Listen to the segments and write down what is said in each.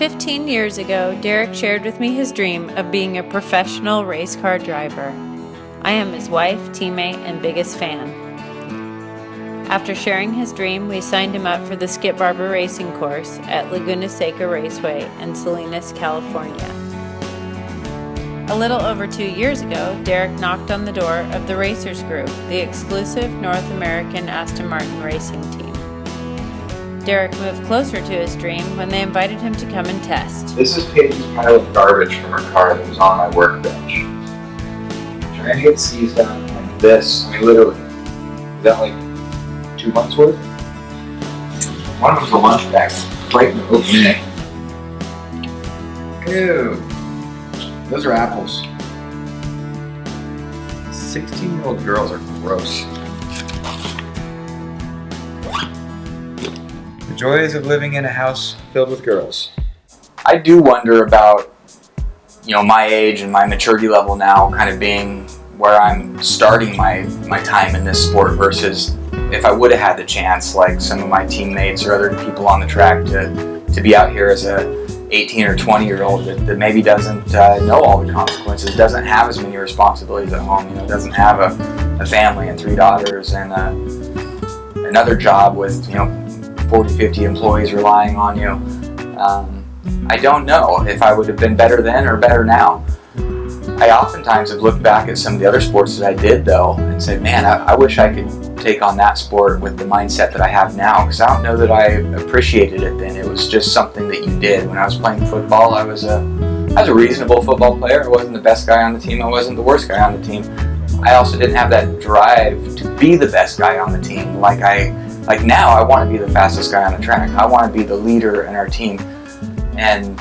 15 years ago, Derek shared with me his dream of being a professional race car driver. I am his wife, teammate, and biggest fan. After sharing his dream, we signed him up for the Skip Barber Racing course at Laguna Seca Raceway in Salinas, California. A little over 2 years ago, Derek knocked on the door of the Racers Group, the exclusive North American Aston Martin racing team. Derek moved closer to his dream when they invited him to come and test. This is Paige's pile of garbage from her car that was on my workbench. Trying to get seized on like this, I mean literally, is that like 2 months worth? One of them's a lunch bag, right in the open neck. Ew, those are apples. 16-year-old girls are gross. The joys of living in a house filled with girls. I do wonder about, my age and my maturity level now kind of being where I'm starting my time in this sport versus if I would have had the chance, like some of my teammates or other people on the track, to be out here as a 18 or 20-year-old that maybe doesn't know all the consequences, doesn't have as many responsibilities at home, doesn't have a family and 3 daughters and another job with 40, 50 employees relying on you. I don't know if I would have been better then or better now. I oftentimes have looked back at some of the other sports that I did though and said, man, I wish I could take on that sport with the mindset that I have now, because I don't know that I appreciated it then. It was just something that you did. When I was playing football, I was a reasonable football player. I wasn't the best guy on the team. I wasn't the worst guy on the team. I also didn't have that drive to be the best guy on the team. Like now, I want to be the fastest guy on the track. I want to be the leader in our team. And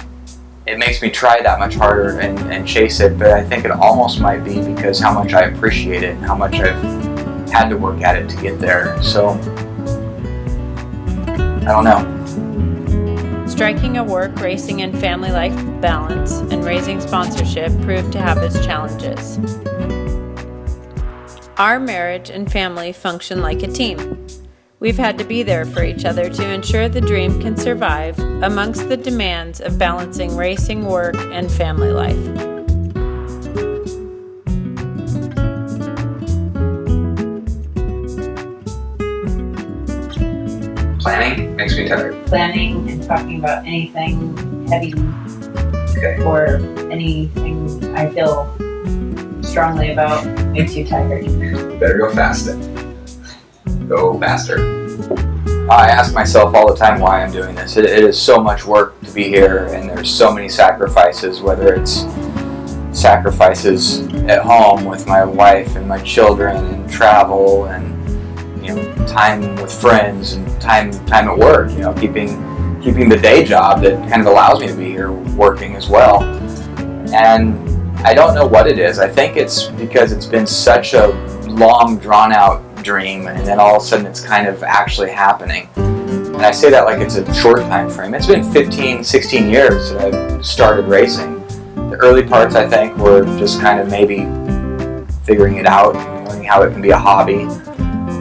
it makes me try that much harder and chase it, but I think it almost might be because how much I appreciate it and how much I've had to work at it to get there. So, I don't know. Striking a work, racing, and family life balance and raising sponsorship proved to have its challenges. Our marriage and family function like a team. We've had to be there for each other to ensure the dream can survive amongst the demands of balancing racing, work, and family life. Planning makes me tired. Planning and talking about anything heavy or anything I feel strongly about makes you tired. Better go faster. Go faster. I ask myself all the time why I'm doing this. It is so much work to be here, and there's so many sacrifices, whether it's sacrifices at home with my wife and my children and travel and time with friends and time at work, keeping the day job that kind of allows me to be here working as well. And I don't know what it is. I think it's because it's been such a long drawn out dream, and then all of a sudden it's kind of actually happening. And I say that like it's a short time frame. It's been 15, 16 years that I've started racing. The early parts, I think, were just kind of maybe figuring it out, learning how it can be a hobby.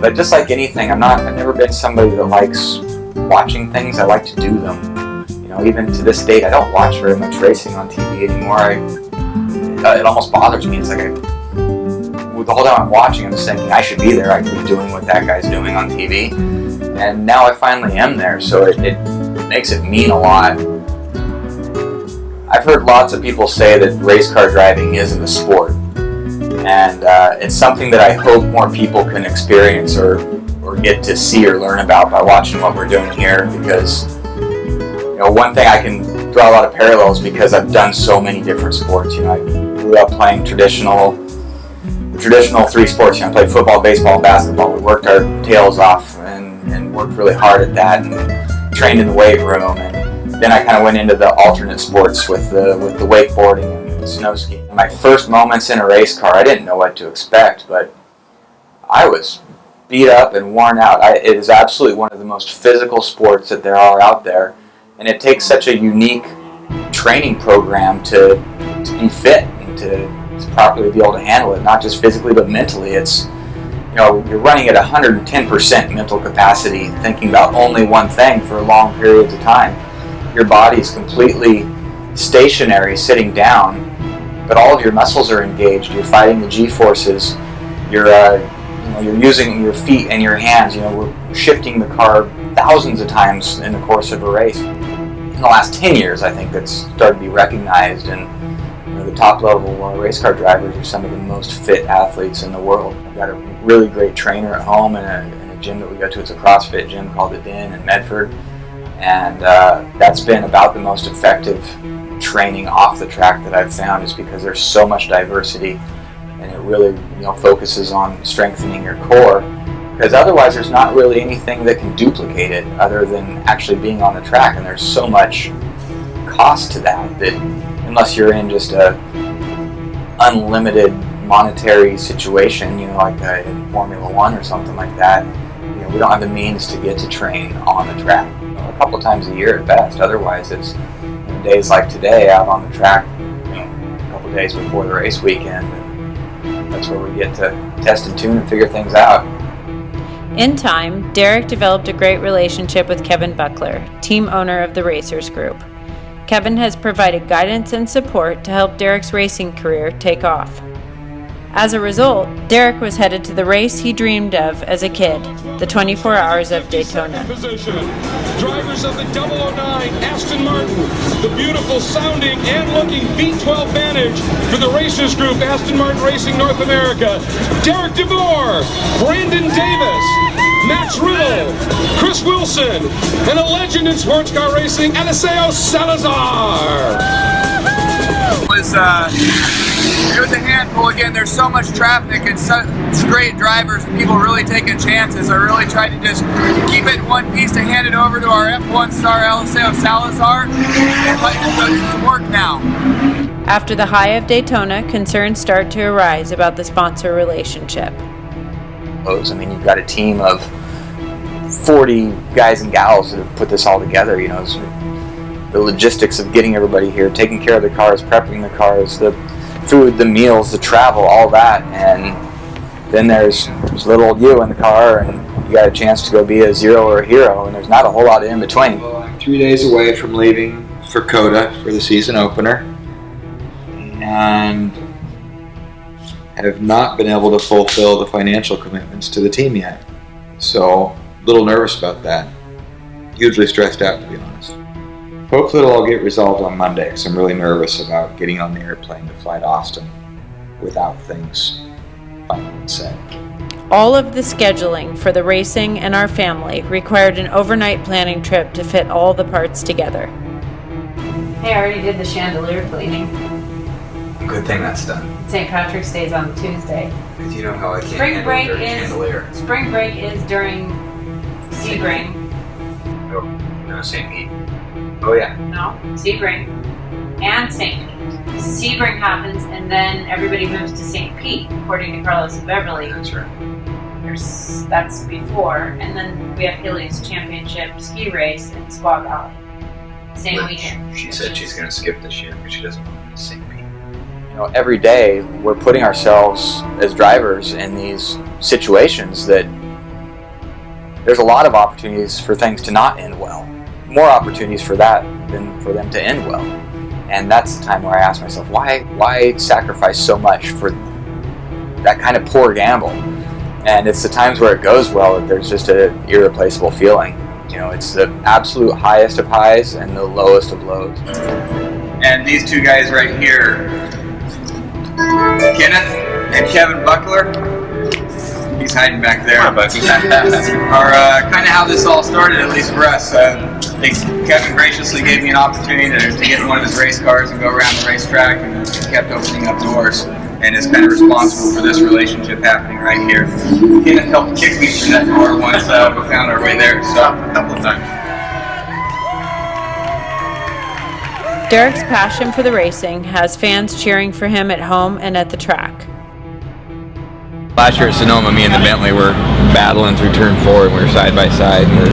But just like anything, I've never been somebody that likes watching things. I like to do them. Even to this date, I don't watch very much racing on TV anymore. It almost bothers me. It's like the whole time I'm watching, I'm just thinking I should be there. I could be doing what that guy's doing on TV. And now I finally am there, so it makes it mean a lot. I've heard lots of people say that race car driving isn't a sport. And it's something that I hope more people can experience or get to see or learn about by watching what we're doing here, because one thing I can draw a lot of parallels because I've done so many different sports. I grew up playing traditional 3 sports. I played football, baseball, and basketball. We worked our tails off and worked really hard at that and trained in the weight room. And then I kind of went into the alternate sports with the wakeboarding and snow skiing. My first moments in a race car, I didn't know what to expect, but I was beat up and worn out. It is absolutely one of the most physical sports that there are out there, and it takes such a unique training program to be fit and to properly be able to handle it, not just physically but mentally. It's you're running at 110% mental capacity, thinking about only one thing for long periods of time. your body's completely stationary, sitting down, but all of your muscles are engaged. You're fighting the G-forces. You're using your feet and your hands. We're shifting the car thousands of times in the course of a race. In the last 10 years, I think that's started to be recognized, and the top level race car drivers are some of the most fit athletes in the world. I've got a really great trainer at home and a gym that we go to. It's a CrossFit gym called the Den in Medford, and that's been about the most effective training off the track that I've found, is because there's so much diversity, and it really focuses on strengthening your core, because otherwise there's not really anything that can duplicate it other than actually being on the track, and there's so much cost to that unless you're in just a unlimited monetary situation, like in Formula One or something like that, we don't have the means to get to train on the track. A couple times a year at best. Otherwise, it's days like today out on the track, a couple days before the race weekend. And that's where we get to test and tune and figure things out. In time, Derek developed a great relationship with Kevin Buckler, team owner of the Racers Group. Kevin has provided guidance and support to help Derek's racing career take off. As a result, Derek was headed to the race he dreamed of as a kid, the 24 Hours of Daytona. Drivers of the 009 Aston Martin, the beautiful sounding and looking V12 Vantage for the Racers Group, Aston Martin Racing North America. Derek DeVore, Brandon Davis, Max Riddle, Chris Wilson, and a legend in sports car racing, Eliseo Salazar. It was a handful. Again, there's so much traffic and such great drivers and people really taking chances. I really tried to just keep it in one piece to hand it over to our F1 star Eliseo Salazar and let him go do some work now. After the high of Daytona, concerns start to arise about the sponsor relationship. I mean, you've got a team of 40 guys and gals that have put this all together. The logistics of getting everybody here, taking care of the cars, prepping the cars, the food, the meals, the travel, all that, and then there's little old you in the car, and you got a chance to go be a zero or a hero, and there's not a whole lot in between. Well, I'm 3 days away from leaving for COTA for the season opener, and have not been able to fulfill the financial commitments to the team yet. So, a little nervous about that. Hugely stressed out, to be honest. Hopefully it'll all get resolved on Monday, because I'm really nervous about getting on the airplane to fly to Austin without things finally set. All of the scheduling for the racing and our family required an overnight planning trip to fit all the parts together. Hey, I already did the chandelier cleaning. Good thing that's done. St. Patrick's Day is on Tuesday. Because you know how I can't Spring break handle a dirty chandelier. Spring break is during Sebring. No, St. Pete. Oh yeah. No, Sebring and St. Pete. Sebring happens, and then everybody moves to St. Pete, according to Carlos and Beverly. That's right. That's before, and then we have Hilly's championship ski race in Squaw Valley. Same weekend. She said she's going to skip this year because she doesn't want to miss St. Pete. Every day we're putting ourselves as drivers in these situations that there's a lot of opportunities for things to not end well. More opportunities for that than for them to end well. And that's the time where I ask myself, why sacrifice so much for that kind of poor gamble? And it's the times where it goes well that there's just an irreplaceable feeling. It's the absolute highest of highs and the lowest of lows. And these two guys right here, Kenneth and Kevin Buckler, he's hiding back there, but are kind of how this all started, at least for us. Kevin graciously gave me an opportunity to get in one of his race cars and go around the racetrack, and he kept opening up doors, and is kind of responsible for this relationship happening right here. Kenneth helped kick me through that door once we found our way there, so a couple of times. Derek's passion for the racing has fans cheering for him at home and at the track. Last year at Sonoma, me and the Bentley were battling through turn 4, and we were side by side, and we're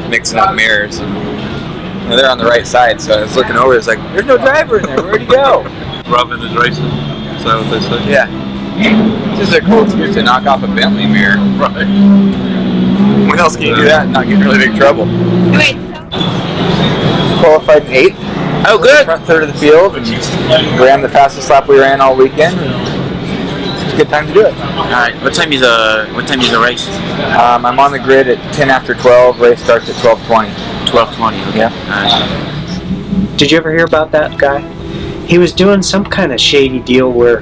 mixing up mirrors. And they're on the right side, so I was looking over. It's like, there's no driver in there. Where'd he go? Robin is racing. Is that what they say? Yeah. It's just a cool excuse to knock off a Bentley mirror. Right. When else can you do that and not get in really big trouble? Wait. qualified in 8th. Oh, good. Front third of the field, and ran the fastest lap we ran all weekend. It's a good time to do it. All right. What time is the race? I'm on the grid at 10 after 12. Race starts at 12:20. 12:20. Okay. Yeah. All right. Did you ever hear about that guy? He was doing some kind of shady deal where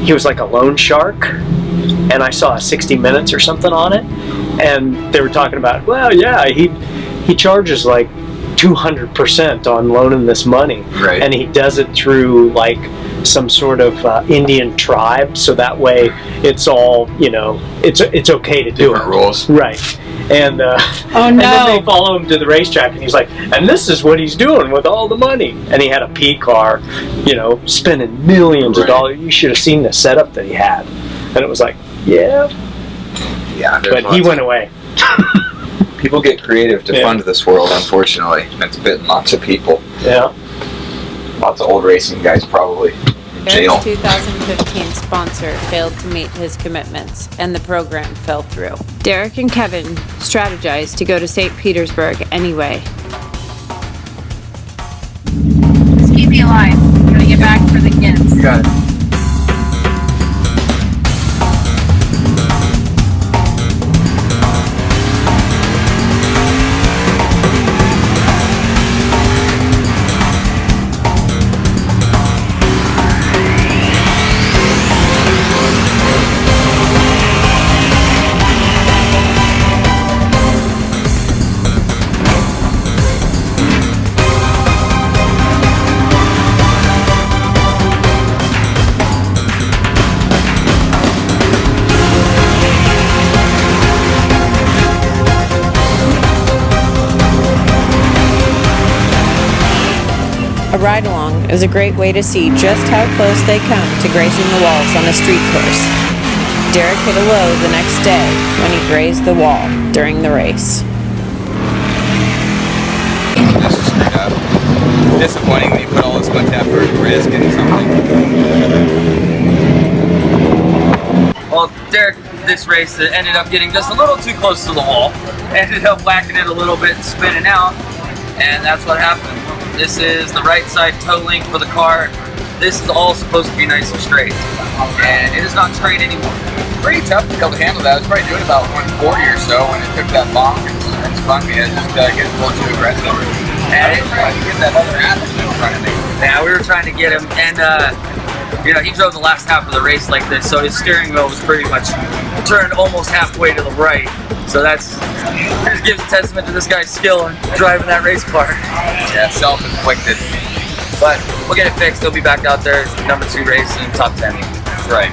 he was like a loan shark, and I saw a 60 Minutes or something on it, and they were talking about, well, yeah, he charges like 200% on loaning this money, Right. and he does it through like some sort of Indian tribe, so that way it's all, it's okay to do Different it. rules. Right. And and then they follow him to the racetrack, and he's like, and this is what he's doing with all the money. And he had a P car, spending millions of dollars. You should have seen the setup that he had. And it was like, yeah. Yeah. But he went away. People get creative to fund this world, unfortunately. It's bitten lots of people. Yeah. Lots of old racing guys probably in jail. Eric's 2015 sponsor failed to meet his commitments, and the program fell through. Derek and Kevin strategized to go to St. Petersburg anyway. Just keep me alive. I'm gonna get back for the kids. Got it. A ride-along is a great way to see just how close they come to grazing the walls on a street course. Derek hit a low the next day when he grazed the wall during the race. This is screwed up. Disappointing when you put all this much effort and risk into something. Well, Derek, this race ended up getting just a little too close to the wall. Ended up whacking it a little bit and spinning out, and that's what happened. This is the right side toe link for the car. This is all supposed to be nice and straight, and it is not straight anymore. Pretty tough to be able to handle that. I was probably doing about 140 or so when it took that bonk and spun me. I just get a little too aggressive. And I didn't try to get that other athlete in front of me. Yeah, we were trying to get him, and he drove the last half of the race like this, so his steering wheel was pretty much turned almost halfway to the right. So that just gives a testament to this guy's skill in driving that race car. Yeah, self-inflicted. But we'll get it fixed. He'll be back out there, number 2 race in top 10. Right.